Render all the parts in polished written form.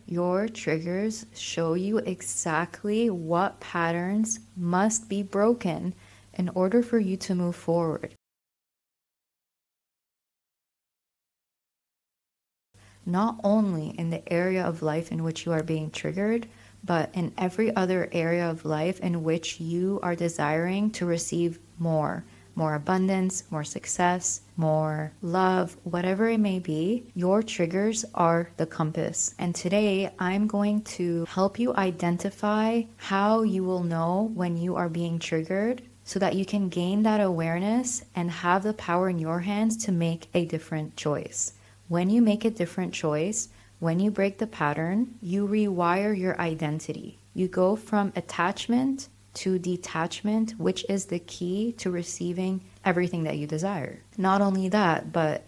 Your triggers show you exactly what patterns must be broken in order for you to move forward. Not only in the area of life in which you are being triggered, but in every other area of life in which you are desiring to receive more abundance, more success, more love, whatever it may be. Your triggers are the compass. And today I'm going to help you identify how you will know when you are being triggered so that you can gain that awareness and have the power in your hands to make a different choice. When you make a different choice, when you break the pattern, you rewire your identity. You go from attachment to detachment, which is the key to receiving everything that you desire. Not only that, but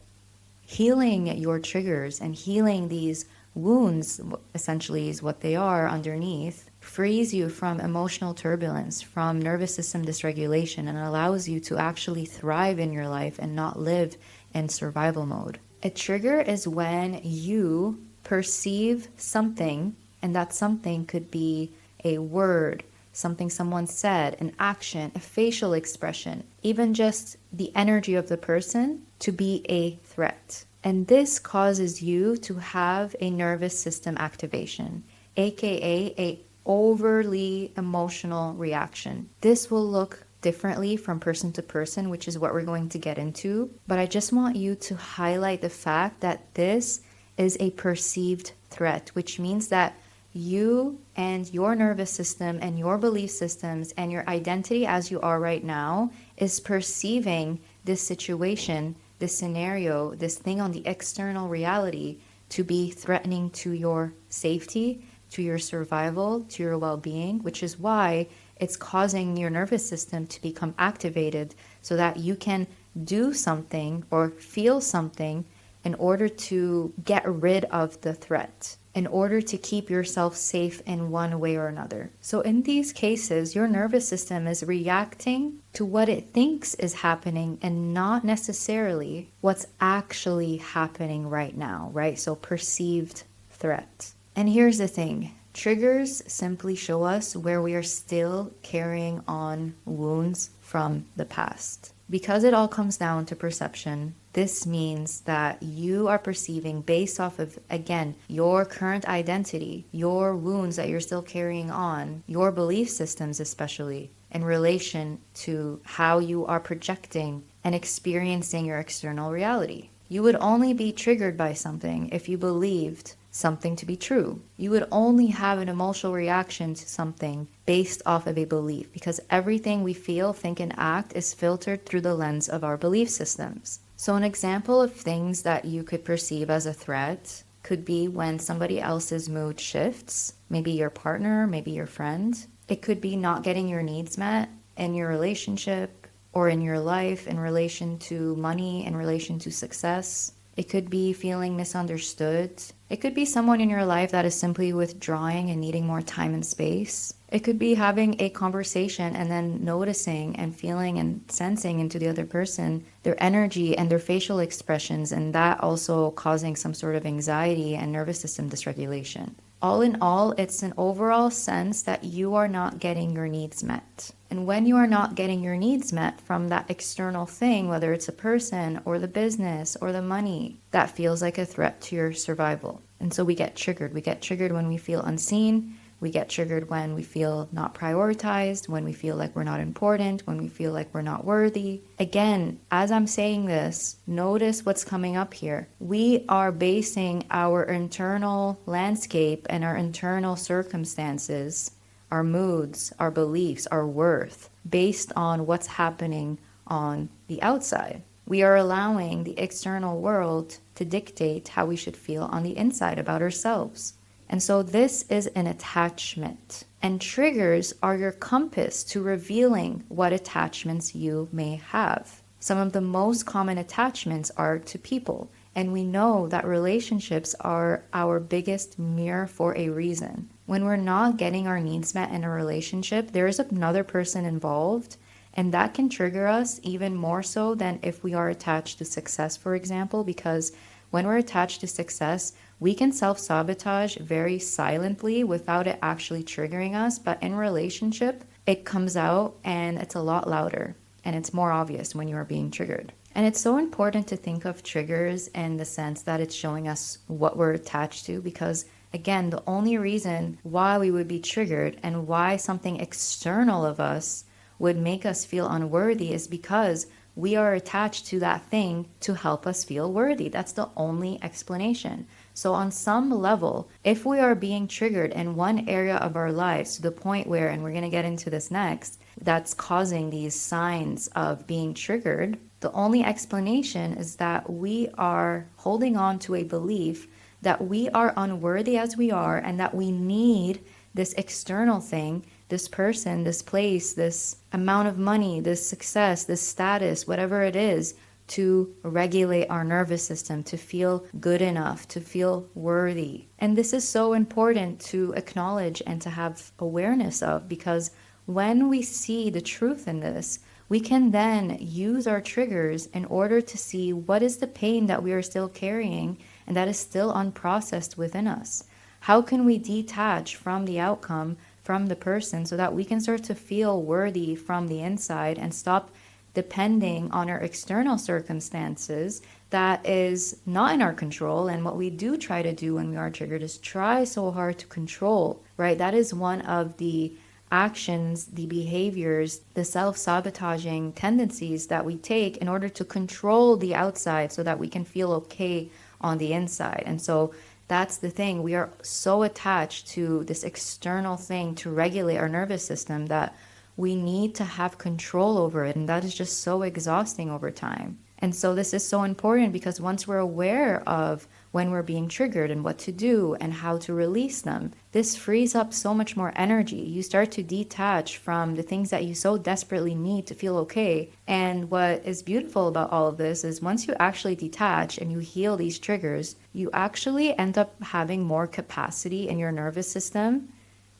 healing your triggers and healing these wounds, essentially is what they are underneath, frees you from emotional turbulence, from nervous system dysregulation, and allows you to actually thrive in your life and not live in survival mode. A trigger is when you perceive something, and that something could be a word, something someone said, an action, a facial expression, even just the energy of the person to be a threat. And this causes you to have a nervous system activation, aka a overly emotional reaction. This will look differently from person to person, which is what we're going to get into. But I just want you to highlight the fact that this is a perceived threat, which means that you and your nervous system and your belief systems and your identity as you are right now is perceiving this situation, this scenario, this thing on the external reality to be threatening to your safety, to your survival, to your well-being, which is why it's causing your nervous system to become activated so that you can do something or feel something in order to get rid of the threat, in order to keep yourself safe in one way or another. So in these cases, your nervous system is reacting to what it thinks is happening and not necessarily what's actually happening right now, right? So perceived threat. And here's the thing. Triggers simply show us where we are still carrying on wounds from the past. Because it all comes down to perception, this means that you are perceiving based off of, again, your current identity, your wounds that you're still carrying on, your belief systems especially, in relation to how you are projecting and experiencing your external reality. You would only be triggered by something if you believed something to be true. You would only have an emotional reaction to something based off of a belief, because everything we feel, think, and act is filtered through the lens of our belief systems. So an example of things that you could perceive as a threat could be when somebody else's mood shifts, maybe your partner, maybe your friend. It could be not getting your needs met in your relationship or in your life in relation to money, in relation to success. It could be feeling misunderstood. It could be someone in your life that is simply withdrawing and needing more time and space. It could be having a conversation and then noticing and feeling and sensing into the other person, their energy and their facial expressions, and that also causing some sort of anxiety and nervous system dysregulation. All in all, it's an overall sense that you are not getting your needs met. And when you are not getting your needs met from that external thing, whether it's a person or the business or the money, that feels like a threat to your survival. And so we get triggered. We get triggered when we feel unseen. We get triggered when we feel not prioritized, when we feel like we're not important, when we feel like we're not worthy. Again, as I'm saying this, notice what's coming up here. We are basing our internal landscape and our internal circumstances, our moods, our beliefs, our worth, based on what's happening on the outside. We are allowing the external world to dictate how we should feel on the inside about ourselves. And so this is an attachment. And triggers are your compass to revealing what attachments you may have. Some of the most common attachments are to people. And we know that relationships are our biggest mirror for a reason. When we're not getting our needs met in a relationship, there is another person involved, and that can trigger us even more so than if we are attached to success, for example, because when we're attached to success, We can self-sabotage very silently without it actually triggering us, but in relationship, it comes out and it's a lot louder and it's more obvious when you are being triggered. And it's so important to think of triggers in the sense that it's showing us what we're attached to, because again, the only reason why we would be triggered and why something external of us would make us feel unworthy is because we are attached to that thing to help us feel worthy. That's the only explanation. So on some level, if we are being triggered in one area of our lives to the point where, and we're going to get into this next, that's causing these signs of being triggered, the only explanation is that we are holding on to a belief that we are unworthy as we are and that we need this external thing, this person, this place, this amount of money, this success, this status, whatever it is, to regulate our nervous system, to feel good enough, to feel worthy. And this is so important to acknowledge and to have awareness of, because when we see the truth in this, we can then use our triggers in order to see what is the pain that we are still carrying and that is still unprocessed within us. How can we detach from the outcome, from the person, so that we can start to feel worthy from the inside and stop depending on our external circumstances that is not in our control. And what we do try to do when we are triggered is try so hard to control, right? That is one of the actions, the behaviors, the self-sabotaging tendencies that we take in order to control the outside so that we can feel okay on the inside. And so that's the thing. We are so attached to this external thing to regulate our nervous system that we need to have control over it. And that is just so exhausting over time. And so this is so important because once we're aware of when we're being triggered and what to do and how to release them, this frees up so much more energy. You start to detach from the things that you so desperately need to feel okay. And what is beautiful about all of this is once you actually detach and you heal these triggers, you actually end up having more capacity in your nervous system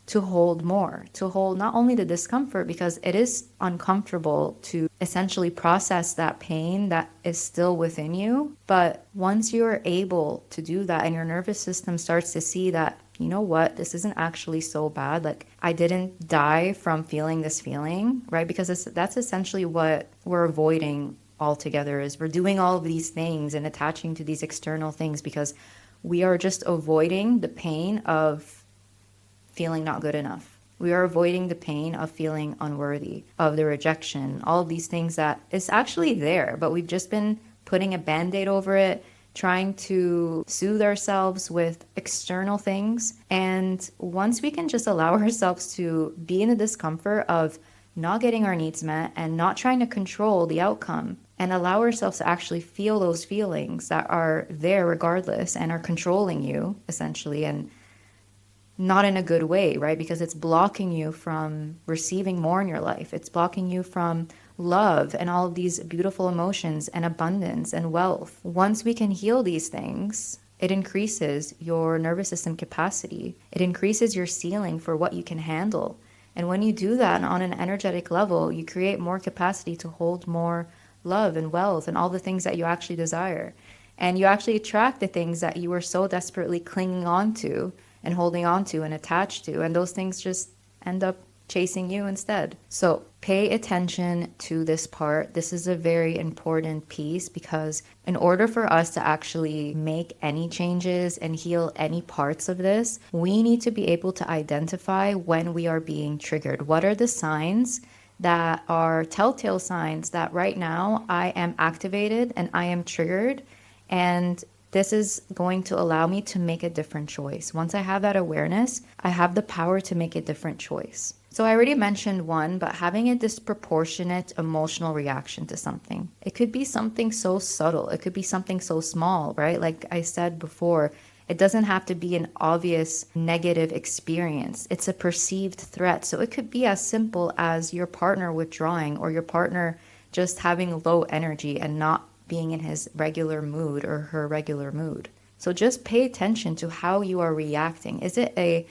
to hold more, to hold not only the discomfort, because it is uncomfortable to essentially process that pain that is still within you. But once you're able to do that and your nervous system starts to see that, you know what, this isn't actually so bad. Like, I didn't die from feeling this feeling, right? Because that's essentially what we're avoiding altogether, is we're doing all of these things and attaching to these external things because we are just avoiding the pain of feeling not good enough. We are avoiding the pain of feeling unworthy, of the rejection, all of these things that is actually there, but we've just been putting a band-aid over it, trying to soothe ourselves with external things. And once we can just allow ourselves to be in the discomfort of not getting our needs met and not trying to control the outcome, and allow ourselves to actually feel those feelings that are there regardless and are controlling you, essentially, and not in a good way, right? Because it's blocking you from receiving more in your life. It's blocking you from love and all of these beautiful emotions and abundance and wealth. Once we can heal these things, it increases your nervous system capacity. It increases your ceiling for what you can handle. And when you do that on an energetic level, you create more capacity to hold more love and wealth and all the things that you actually desire. And you actually attract the things that you were so desperately clinging on to and holding on to and attached to, and those things just end up chasing you instead. So pay attention to this part. This is a very important piece because in order for us to actually make any changes and heal any parts of this, we need to be able to identify when we are being triggered. What are the signs that are telltale signs that right now I am activated and I am triggered, and this is going to allow me to make a different choice. Once I have that awareness, I have the power to make a different choice. So I already mentioned one, but having a disproportionate emotional reaction to something. It could be something so subtle. It could be something so small, right? Like I said before, it doesn't have to be an obvious negative experience. It's a perceived threat. So it could be as simple as your partner withdrawing or your partner just having low energy and not being in his regular mood or her regular mood. So just pay attention to how you are reacting. Is it a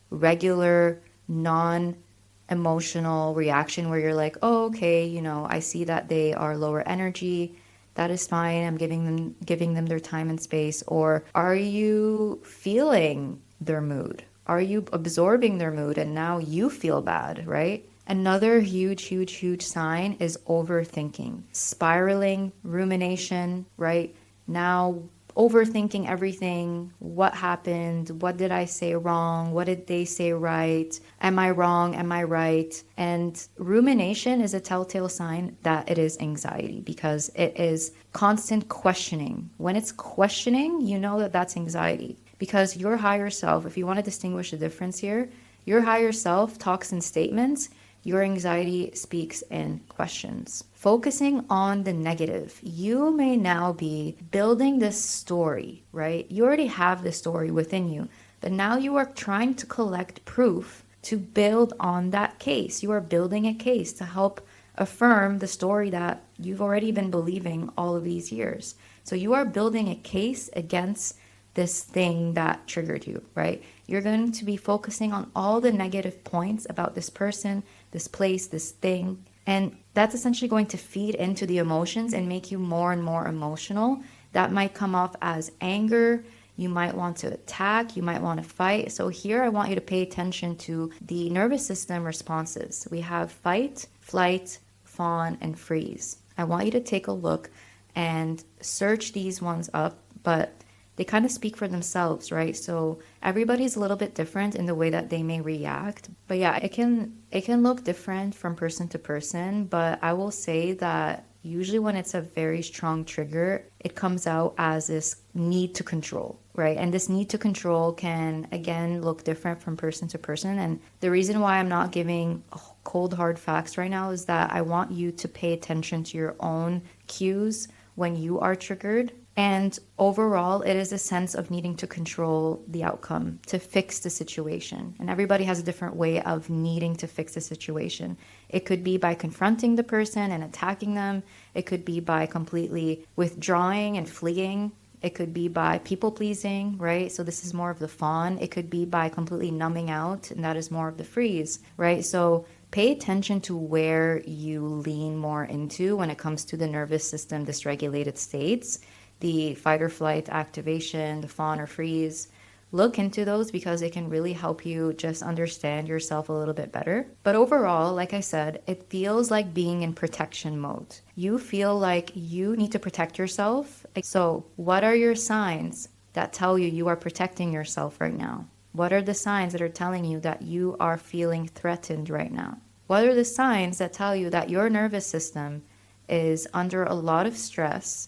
regular, non-emotional reaction where you're like, oh, okay, I see that they are lower energy. That is fine. I'm giving them their time and space. Or are you feeling their mood? Are you absorbing their mood and now you feel bad, right? Another huge, huge, huge sign is overthinking, spiraling, rumination, right? Now overthinking everything. What happened? What did I say wrong? What did they say right? Am I wrong? Am I right? And rumination is a telltale sign that it is anxiety because it is constant questioning. When it's questioning, you know that that's anxiety because your higher self, if you want to distinguish the difference here, your higher self talks in statements. Your anxiety speaks in questions. Focusing on the negative. You may now be building this story, right? You already have the story within you, but now you are trying to collect proof to build on that case. You are building a case to help affirm the story that you've already been believing all of these years. So you are building a case against this thing that triggered you, right? You're going to be focusing on all the negative points about this person, this place, this thing. And that's essentially going to feed into the emotions and make you more and more emotional. That might come off as anger. You might want to attack. You might want to fight. So here I want you to pay attention to the nervous system responses. We have fight, flight, fawn, and freeze. I want you to take a look and search these ones up, but they kind of speak for themselves, right? So everybody's a little bit different in the way that they may react. But yeah, it can look different from person to person, but I will say that usually when it's a very strong trigger, it comes out as this need to control, right? And this need to control can again look different from person to person. And the reason why I'm not giving cold hard facts right now is that I want you to pay attention to your own cues when you are triggered. And overall, it is a sense of needing to control the outcome, to fix the situation. And everybody has a different way of needing to fix the situation. It could be by confronting the person and attacking them. It could be by completely withdrawing and fleeing. It could be by people pleasing, right? So this is more of the fawn. It could be by completely numbing out, and that is more of the freeze, right? So pay attention to where you lean more into when it comes to the nervous system dysregulated states. The fight or flight activation, the fawn or freeze. Look into those because it can really help you just understand yourself a little bit better. But overall, like I said, it feels like being in protection mode. You feel like you need to protect yourself. So what are your signs that tell you you are protecting yourself right now? What are the signs that are telling you that you are feeling threatened right now? What are the signs that tell you that your nervous system is under a lot of stress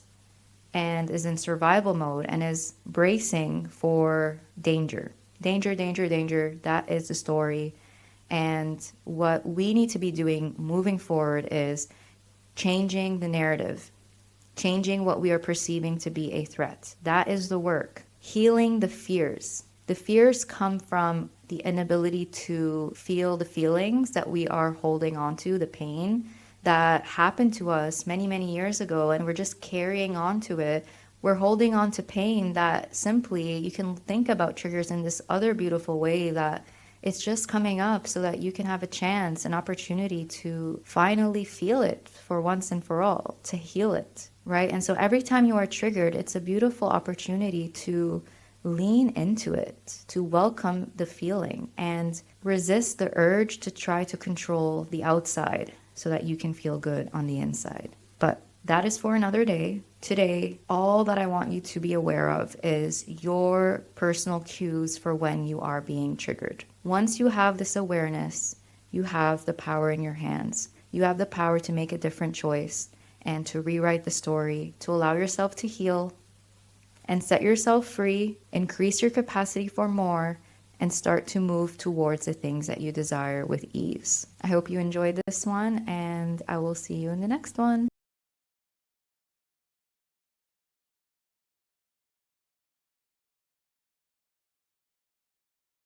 and is in survival mode and is bracing for danger? Danger, danger, danger. That is the story. And what we need to be doing moving forward is changing the narrative, changing what we are perceiving to be a threat. That is the work. Healing the fears. The fears come from the inability to feel the feelings that we are holding on to, the pain that happened to us many, many years ago, and we're just carrying on to it. We're holding on to pain that simply you can think about triggers in this other beautiful way that it's just coming up so that you can have a chance, an opportunity to finally feel it for once and for all, to heal it, right? And so every time you are triggered, it's a beautiful opportunity to lean into it, to welcome the feeling and resist the urge to try to control the outside so that you can feel good on the inside. But that is for another day. Today, all that I want you to be aware of is your personal cues for when you are being triggered. Once you have this awareness, you have the power in your hands. You have the power to make a different choice and to rewrite the story, to allow yourself to heal and set yourself free, increase your capacity for more, and start to move towards the things that you desire with ease. I hope you enjoyed this one, and I will see you in the next one.